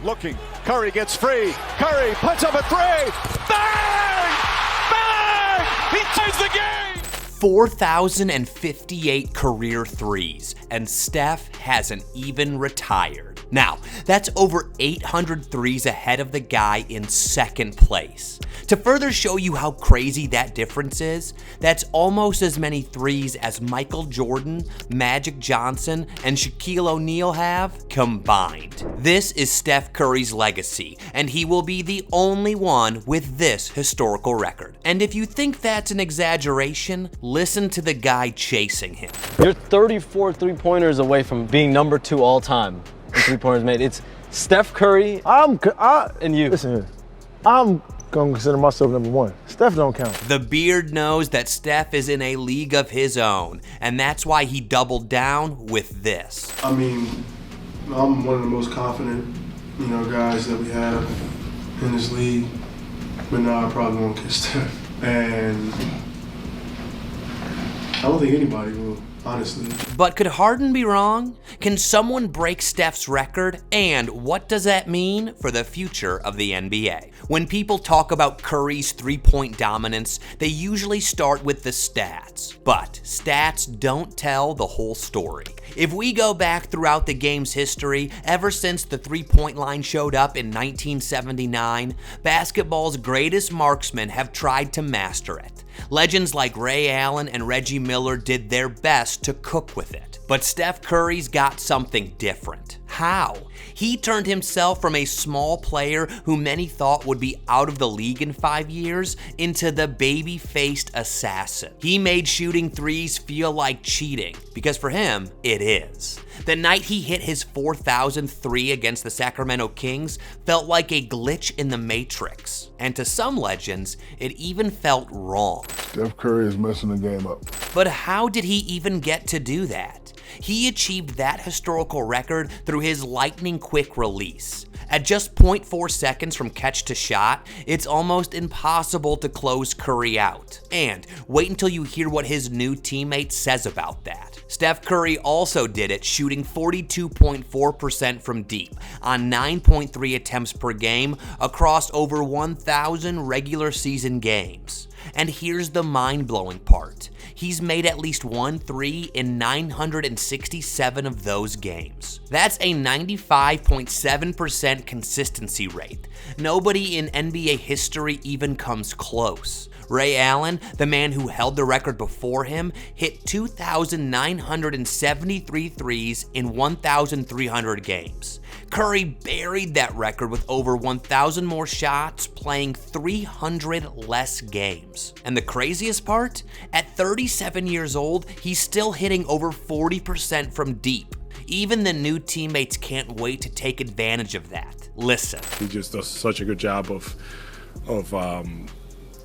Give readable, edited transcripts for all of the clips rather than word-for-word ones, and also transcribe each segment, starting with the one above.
looking. Curry gets free. Curry puts up a three. Bang! Bang! He ties the game! 4,058 career threes, and Steph hasn't even retired. Now, that's over 800 threes ahead of the guy in second place. To further show you how crazy that difference is, that's almost as many threes as Michael Jordan, Magic Johnson, and Shaquille O'Neal have combined. This is Steph Curry's legacy, and he will be the only one with this historical record. And if you think that's an exaggeration, listen to the guy chasing him. You're 34 three-pointers away from being number 2 all time in three-pointers made. It's Steph Curry and you. Listen here, I'm gonna consider myself number 1. Steph don't count. The Beard knows that Steph is in a league of his own, and that's why he doubled down with this. I mean, I'm one of the most confident, guys that we have in this league, but no, I probably won't get Steph. And I don't think anybody will, honestly. But could Harden be wrong? Can someone break Steph's record? And what does that mean for the future of the NBA? When people talk about Curry's three-point dominance, they usually start with the stats. But stats don't tell the whole story. If we go back throughout the game's history, ever since the three-point line showed up in 1979, basketball's greatest marksmen have tried to master it. Legends like Ray Allen and Reggie Miller did their best to cook with it. But Steph Curry's got something different. How? He turned himself from a small player who many thought would be out of the league in 5 years into the baby-faced assassin. He made shooting threes feel like cheating, because for him, it is. The night he hit his 4,000th three against the Sacramento Kings felt like a glitch in the Matrix. And to some legends, it even felt wrong. Steph Curry is messing the game up. But how did he even get to do that? He achieved that historical record through his lightning-quick release. At just 0.4 seconds from catch to shot, it's almost impossible to close Curry out. And wait until you hear what his new teammate says about that. Steph Curry also did it, shooting 42.4% from deep on 9.3 attempts per game across over 1,000 regular season games. And here's the mind-blowing part. He's made at least 1 three in 967 of those games. That's a 95.7% consistency rate. Nobody in NBA history even comes close. Ray Allen, the man who held the record before him, hit 2,973 threes in 1,300 games. Curry buried that record with over 1,000 more shots, playing 300 less games. And the craziest part? At 37 years old, he's still hitting over 40% from deep. Even the new teammates can't wait to take advantage of that. Listen. He just does such a good job of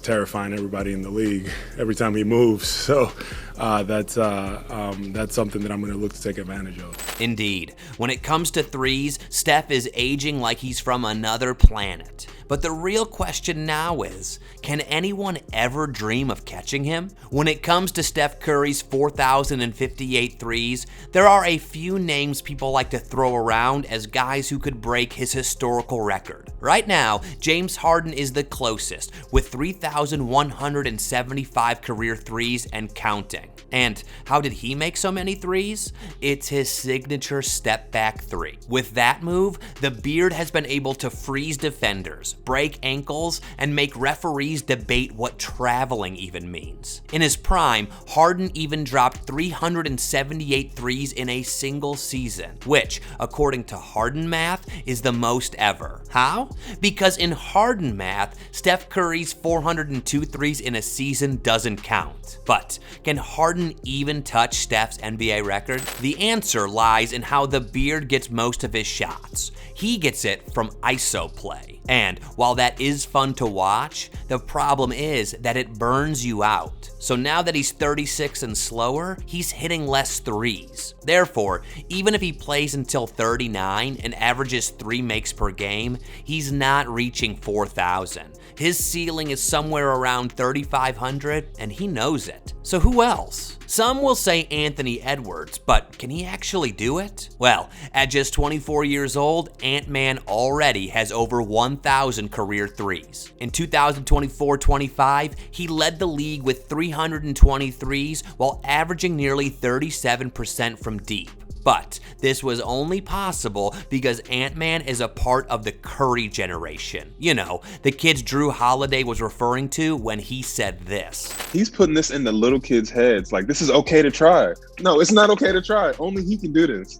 terrifying everybody in the league every time he moves. So that's something that I'm going to look to take advantage of. Indeed. When it comes to threes, Steph is aging like he's from another planet. But the real question now is, can anyone ever dream of catching him? When it comes to Steph Curry's 4,058 threes, there are a few names people like to throw around as guys who could break his historical record. Right now, James Harden is the closest, with 3,175 career threes and counting. And how did he make so many threes? It's his signature step-back three. With that move, the Beard has been able to freeze defenders, break ankles, and make referees debate what traveling even means. In his prime, Harden even dropped 378 threes in a single season, which, according to Harden math, is the most ever. How? Because in Harden math, Steph Curry's 402 threes in a season doesn't count. But can Harden even touch Steph's NBA record? The answer lies in how the Beard gets most of his shots. He gets it from ISO play. And while that is fun to watch, the problem is that it burns you out. So now that he's 36 and slower, he's hitting less threes. Therefore, even if he plays until 39 and averages 3 makes per game, he's not reaching 4,000. His ceiling is somewhere around 3,500, and he knows it. So who else? Some will say Anthony Edwards, but can he actually do it? Well, at just 24 years old, Ant-Man already has over 1,000 career threes. In 2024-25, he led the league with 320 threes while averaging nearly 37% from deep. But this was only possible because Ant-Man is a part of the Curry generation. You know, the kids Drew Holiday was referring to when he said this. He's putting this in the little kids' heads, like, this is okay to try. No, it's not okay to try. Only he can do this.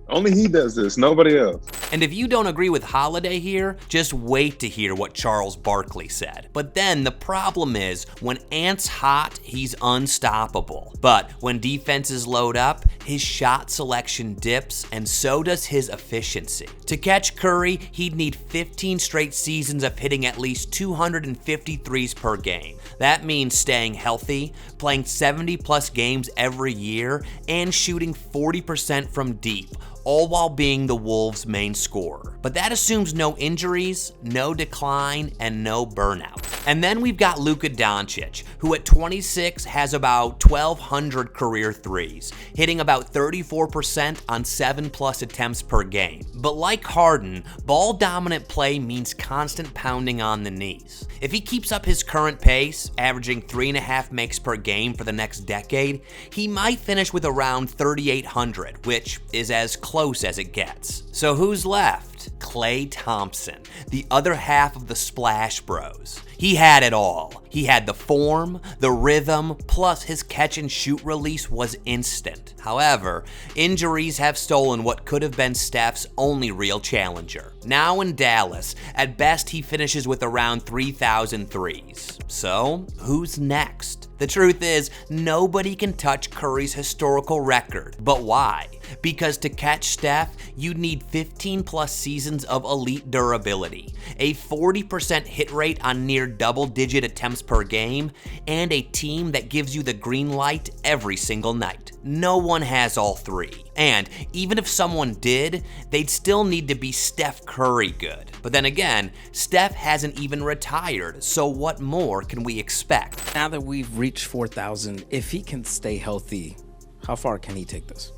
Only he does this, nobody else. And if you don't agree with Holiday here, just wait to hear what Charles Barkley said. But then the problem is, when Ant's hot, he's unstoppable. But when defenses load up, his shot selection dips, and so does his efficiency. To catch Curry, he'd need 15 straight seasons of hitting at least 250 threes per game. That means staying healthy, playing 70+ games every year, and shooting 40% from deep, all while being the Wolves' main scorer. But that assumes no injuries, no decline, and no burnout. And then we've got Luka Doncic, who at 26 has about 1,200 career threes, hitting about 34% on 7+ attempts per game. But like Harden, ball-dominant play means constant pounding on the knees. If he keeps up his current pace, averaging 3.5 makes per game for the next decade, he might finish with around 3,800, which is as close as it gets. So who's left? Klay Thompson, the other half of the Splash Bros. He had it all. He had the form, the rhythm, plus his catch and shoot release was instant. However, injuries have stolen what could have been Steph's only real challenger. Now in Dallas, at best he finishes with around 3,000 threes. So, who's next? The truth is, nobody can touch Curry's historical record. But why? Because to catch Steph, you'd need 15+ seasons of elite durability, a 40% hit rate on near double-digit attempts per game, and a team that gives you the green light every single night. No one has all three. And even if someone did, they'd still need to be Steph Curry good. But then again, Steph hasn't even retired, so what more can we expect? Now that we've reached 4,000, if he can stay healthy, how far can he take this?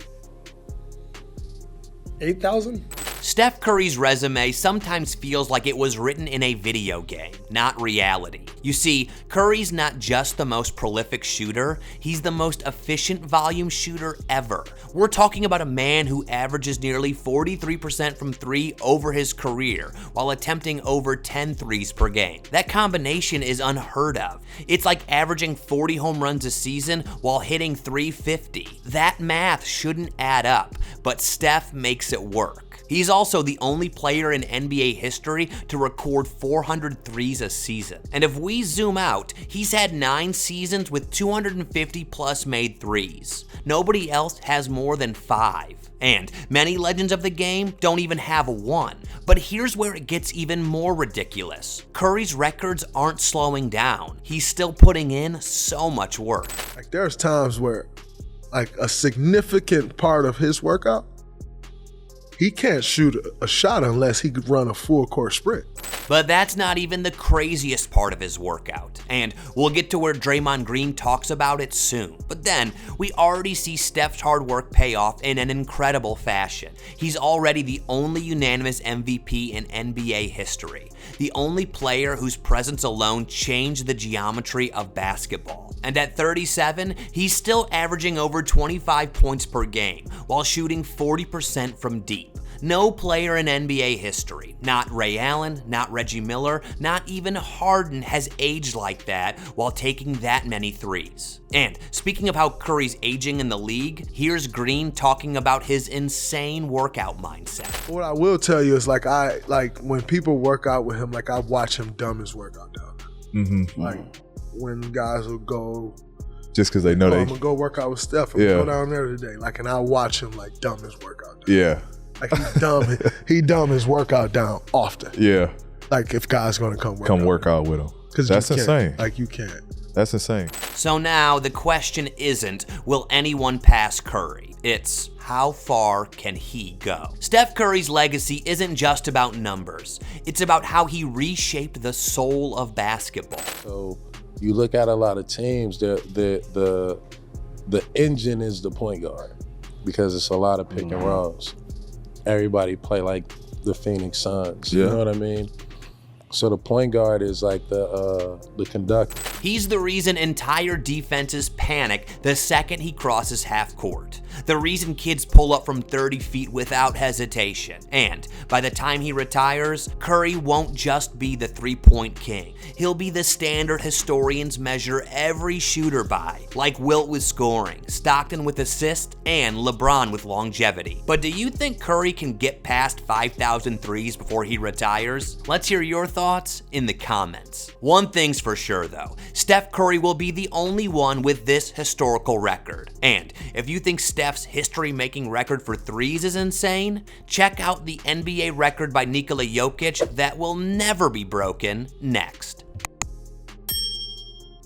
8,000? Steph Curry's resume sometimes feels like it was written in a video game, not reality. You see, Curry's not just the most prolific shooter, he's the most efficient volume shooter ever. We're talking about a man who averages nearly 43% from three over his career, while attempting over 10 threes per game. That combination is unheard of. It's like averaging 40 home runs a season while hitting 350. That math shouldn't add up, but Steph makes it work. He's also the only player in NBA history to record 400 threes a season. And if we zoom out, he's had 9 seasons with 250+ made threes. Nobody else has more than 5. And many legends of the game don't even have 1. But here's where it gets even more ridiculous. Curry's records aren't slowing down. He's still putting in so much work. Like, there's times where, like, a significant part of his workout, he can't shoot a shot unless he could run a full court sprint. But that's not even the craziest part of his workout, and we'll get to where Draymond Green talks about it soon. But then, we already see Steph's hard work pay off in an incredible fashion. He's already the only unanimous MVP in NBA history, the only player whose presence alone changed the geometry of basketball. And at 37, he's still averaging over 25 points per game, while shooting 40% from deep. No player in NBA history, not Ray Allen, not Reggie Miller, not even Harden has aged like that while taking that many threes. And speaking of how Curry's aging in the league, here's Green talking about his insane workout mindset. What I will tell you is, like, when people work out with him, like, I watch him dumb his workout down. Mm-hmm. Like, when guys will go, just because they know I'm gonna go work out with Steph. I'm gonna go down there today. Like, and I watch him, like, dumb his workout down. Yeah. Like, he dumb his workout down often. Yeah. Like, if guys gonna come work out with him. Because that's insane. Like, you can't. That's insane. So now the question isn't, will anyone pass Curry? It's, how far can he go? Steph Curry's legacy isn't just about numbers. It's about how he reshaped the soul of basketball. So you look at a lot of teams, the the engine is the point guard because it's a lot of pick and rolls. Everybody play like the Phoenix Suns. You know what I mean? So the point guard is like the conductor. He's the reason entire defenses panic the second he crosses half court. The reason kids pull up from 30 feet without hesitation. And by the time he retires, Curry won't just be the three-point king. He'll be the standard historians measure every shooter by, like Wilt with scoring, Stockton with assists, and LeBron with longevity. But do you think Curry can get past 5,000 threes before he retires? Let's hear your thoughts in the comments. One thing's for sure though, Steph Curry will be the only one with this historical record. And if you think Steph's history-making record for threes is insane, check out the NBA record by Nikola Jokic that will never be broken next.